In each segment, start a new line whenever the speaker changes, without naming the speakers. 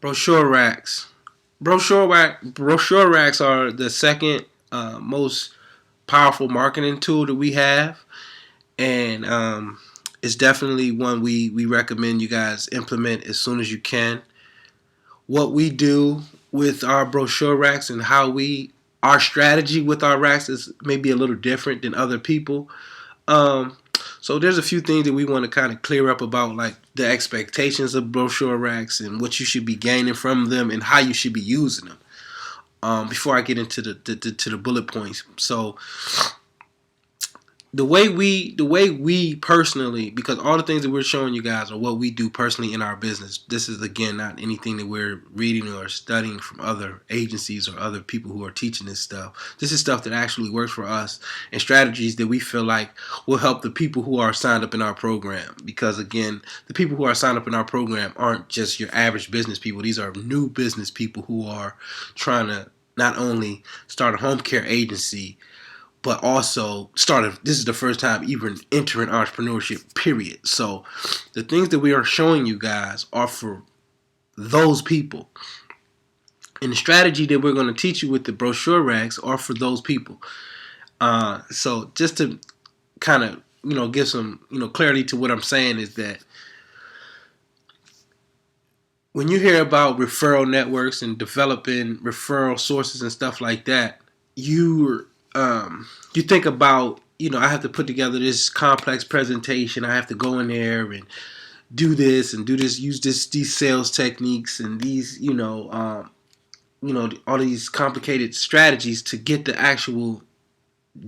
Brochure Racks. Brochure Racks are the second most powerful marketing tool that we have, and it's definitely one we recommend you guys implement as soon as you can. What we do with our brochure racks and how our strategy with our racks is maybe a little different than other people. Um, so there's a few things that we want to kind of clear up about, like the expectations of brochure racks and what you should be gaining from them and how you should be using them. Before I get into the bullet points, so the way we personally, because all the things that we're showing you guys are what we do personally in our business. This is, again, not anything that we're reading or studying from other agencies or other people who are teaching this stuff. This is stuff that actually works for us and strategies that we feel like will help the people who are signed up in our program. Because, again, the people who are signed up in our program aren't just your average business people. These are new business people who are trying to not only start a home care agency, but also this is the first time even entering entrepreneurship, period. So the things that we are showing you guys are for those people. And the strategy that we're going to teach you with the brochure racks are for those people. So just to kind of, give some, clarity to what I'm saying is that when you hear about referral networks and developing referral sources and stuff like that, you think about, I have to put together this complex presentation. I have to go in there and do this and do this, use these sales techniques and these, all these complicated strategies to get the actual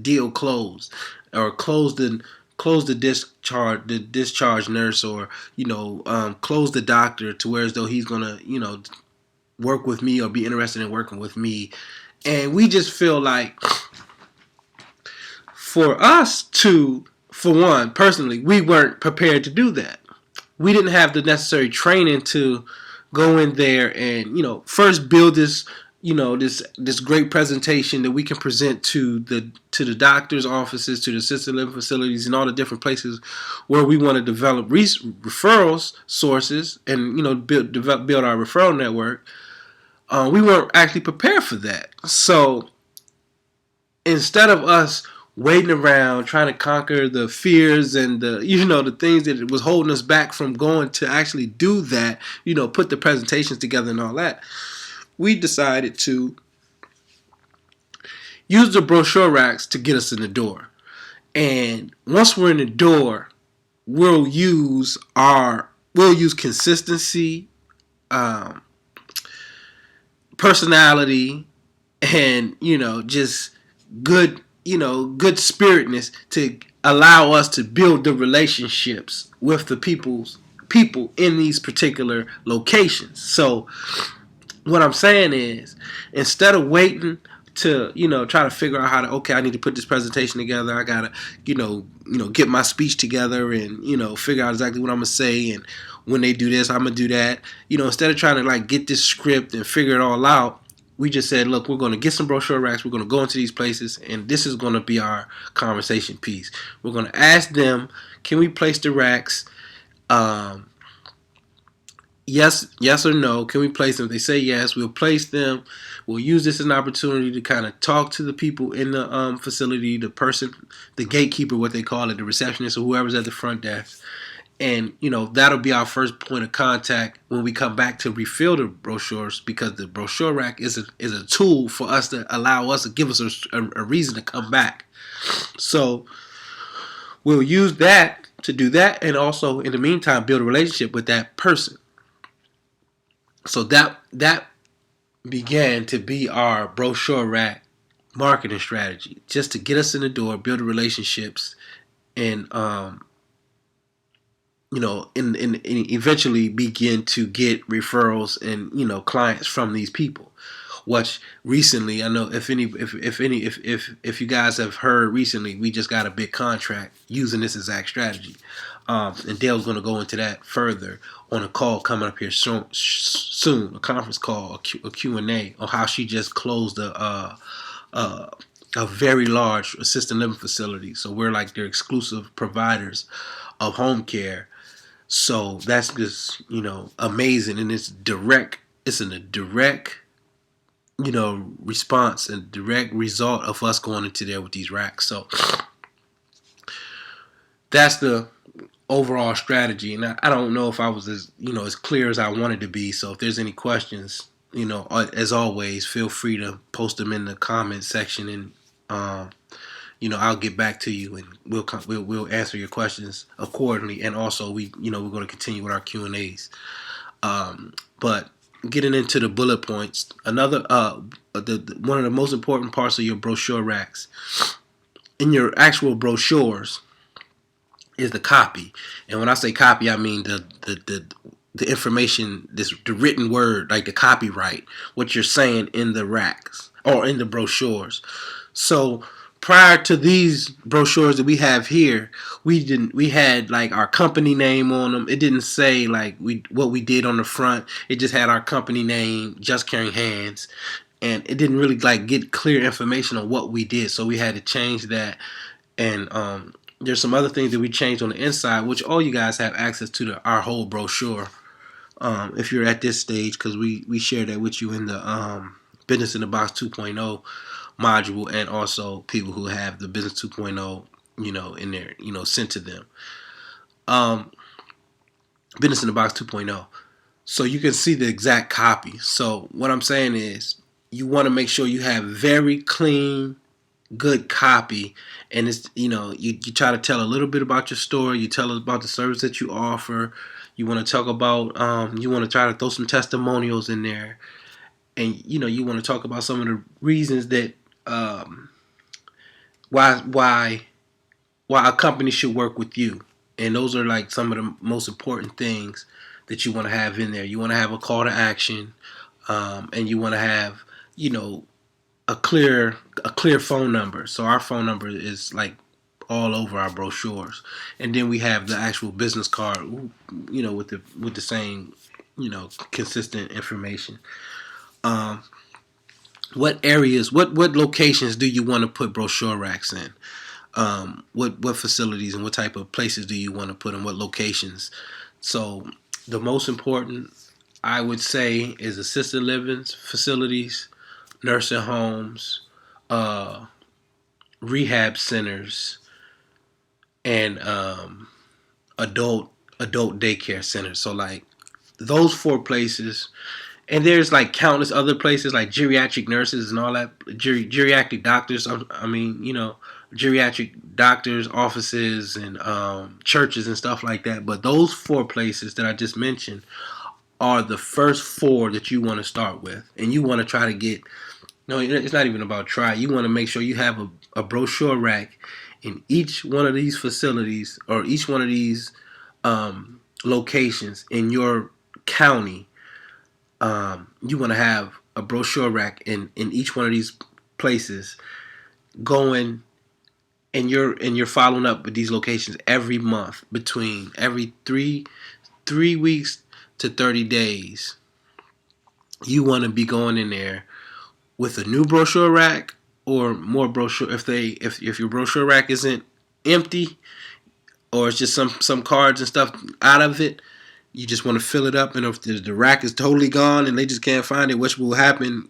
deal closed, or close the discharge nurse, or close the doctor to where as though he's gonna work with me or be interested in working with me. And we just feel like, for one, personally, we weren't prepared to do that. We didn't have the necessary training to go in there and, first build this, this great presentation that we can present to the doctor's offices, to the assisted living facilities, and all the different places where we want to develop referrals sources and, build our referral network. We weren't actually prepared for that. So instead of us waiting around trying to conquer the fears and the things that was holding us back from going to actually do that, put the presentations together and all that, we decided to use the brochure racks to get us in the door. And once we're in the door, we'll use consistency, personality, and just good spiritness to allow us to build the relationships with the people in these particular locations. So what I'm saying is, instead of waiting to try to figure out how to, I need to put this presentation together, I gotta get my speech together and figure out exactly what I'm gonna say, and when they do this I'm gonna do that, instead of trying to get this script and figure it all out, we just said, look, we're going to get some brochure racks. We're going to go into these places, and this is going to be our conversation piece. We're going to ask them, can we place the racks? Yes or no. Can we place them? If they say yes, we'll place them. We'll use this as an opportunity to kind of talk to the people in the facility, the gatekeeper, what they call it, the receptionist, or whoever's at the front desk. And, that'll be our first point of contact when we come back to refill the brochures, because the brochure rack is a tool for us to give us a reason to come back. So we'll use that to do that, and also in the meantime build a relationship with that person. So that began to be our brochure rack marketing strategy, just to get us in the door, build relationships, and and eventually begin to get referrals and clients from these people. Which recently, I know if you guys have heard recently, we just got a big contract using this exact strategy, and Dale's going to go into that further on a call coming up here soon, a conference call, a Q&A on how she just closed a very large assisted living facility. So we're like their exclusive providers of home care. So that's just, amazing. And it's direct it's a direct, response and direct result of us going into there with these racks. So that's the overall strategy. And I don't know if I was as clear as I wanted to be. So if there's any questions, as always, feel free to post them in the comment section, and I'll get back to you, and we'll answer your questions accordingly. And also, we're going to continue with our Q&As. But getting into the bullet points, another one of the most important parts of your brochure racks, in your actual brochures, is the copy. And when I say copy, I mean the information, the written word, like the copyright, what you're saying in the racks or in the brochures. So prior to these brochures that we have here, we had like our company name on them. It didn't say like what we did on the front. It just had our company name, Just Caring Hands, and it didn't really like get clear information on what we did. So we had to change that. And there's some other things that we changed on the inside, which all you guys have access to our whole brochure. If you're at this stage, because we share that with you in the Business in the Box 2.0 module, and also people who have the Business 2.0, in there, sent to them. Business in the Box 2.0. So you can see the exact copy. So what I'm saying is, you want to make sure you have very clean, good copy, and it's you try to tell a little bit about your store. You tell us about the service that you offer. You want to talk about you want to try to throw some testimonials in there, and you want to talk about some of the reasons that why a company should work with you. And those are like some of the most important things that you want to have in there. You want to have a call to action, and you want to have a clear phone number. So our phone number is like all over our brochures, and then we have the actual business card, with the same, consistent information. What areas, what locations do you want to put brochure racks in? What facilities and what type of places do you want to put in? What locations? So the most important, I would say, is assisted living facilities, nursing homes, rehab centers, and adult daycare centers. So like those 4 places, and there's like countless other places like geriatric nurses and all that, geriatric doctors. Geriatric doctors' offices and churches and stuff like that. But those 4 places that I just mentioned are the first 4 that you want to start with, and you want to try to get. No, it's not even about try. You want to make sure you have a brochure rack in each one of these facilities or each one of these locations in your county. You want to have a brochure rack in each one of these places going, and you're following up with these locations every month, between every three weeks to 30 days. You want to be going in there with a new brochure rack or more brochure. If your brochure rack isn't empty, or it's just some cards and stuff out of it, you just want to fill it up. And if the rack is totally gone and they just can't find it, which will happen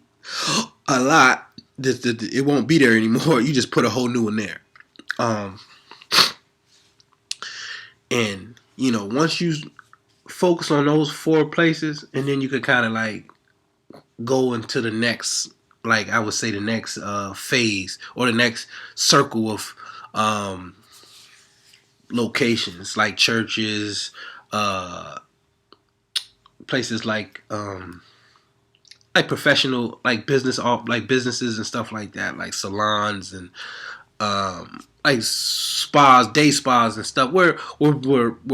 a lot, it won't be there anymore. You just put a whole new one there. And once you focus on those 4 places, and then you could kind of like go into the next, like I would say, the next phase or the next circle of locations, like churches, places like professional, like businesses and stuff like that, like salons and like spas, day spas and stuff, where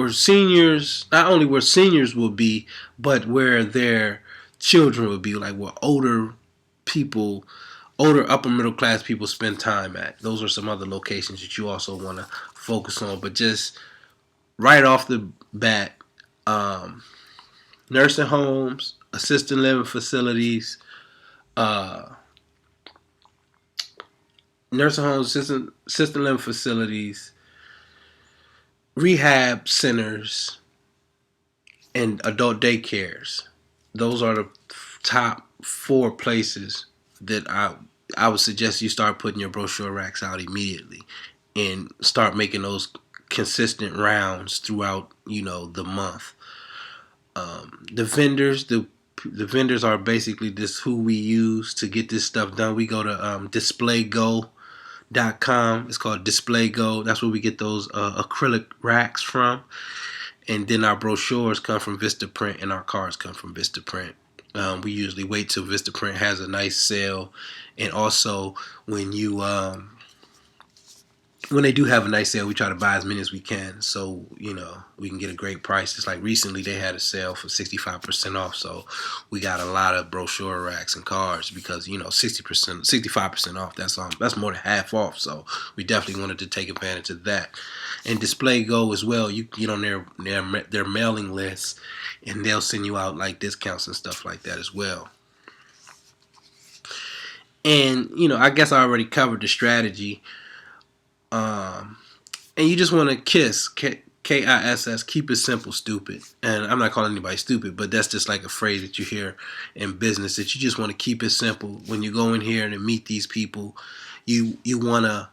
seniors, not only where seniors will be, but where their children would be, like where older upper middle class people spend time at. Those are some other locations that you also want to focus on. But just right off the bat, nursing homes, assisted living facilities, assisted living facilities, rehab centers, and adult daycares. those are the top 4 places that I would suggest you start putting your brochure racks out immediately, and start making those consistent rounds throughout the month. The vendors, the vendors are basically this who we use to get this stuff done. We go to displaygo.com. It's called Display Go. That's where we get those acrylic racks from. And then our brochures come from Vistaprint, and our cards come from Vistaprint. We usually wait till Vistaprint has a nice sale, and also when you when they do have a nice sale, we try to buy as many as we can, so we can get a great price. It's like recently they had a sale for 65% off, so we got a lot of brochure racks and cards because 60%, 65% off. That's more than half off. So we definitely wanted to take advantage of that. And Display Go as well. You can get on their mailing list, and they'll send you out like discounts and stuff like that as well. And I guess I already covered the strategy. And you just want to KISS, keep it simple, stupid. And I'm not calling anybody stupid, but that's just like a phrase that you hear in business, that you just want to keep it simple. When you go in here and meet these people, you want to,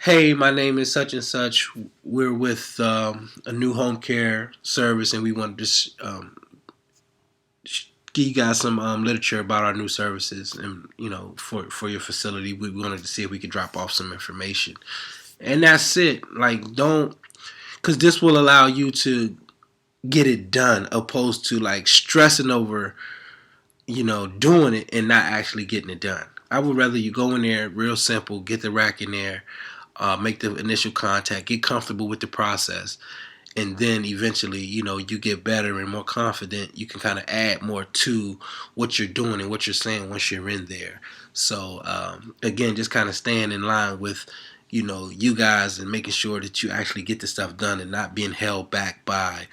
hey, my name is such and such. We're with a new home care service, and we want to just give you guys some literature about our new services, and for your facility, we wanted to see if we could drop off some information, and that's it. Like, don't, because this will allow you to get it done, opposed to like stressing over doing it and not actually getting it done. I would rather you go in there real simple, get the rack in there, make the initial contact, get comfortable with the process, and then eventually, you get better and more confident. You can kind of add more to what you're doing and what you're saying once you're in there. So again, just kind of staying in line with you guys, and making sure that you actually get the stuff done and not being held back by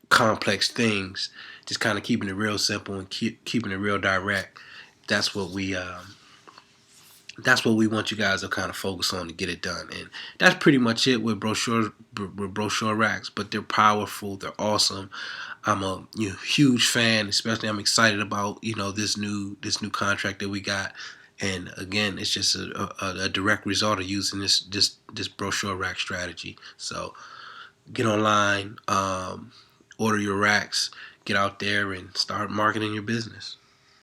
complex things. Just kind of keeping it real simple and keeping it real direct. That's what we want you guys to kind of focus on to get it done. And that's pretty much it with brochure racks. But they're powerful, they're awesome. I'm a huge fan. Especially, I'm excited about this new contract that we got. And again, it's just a direct result of using this brochure rack strategy. So get online, order your racks, get out there and start marketing your business.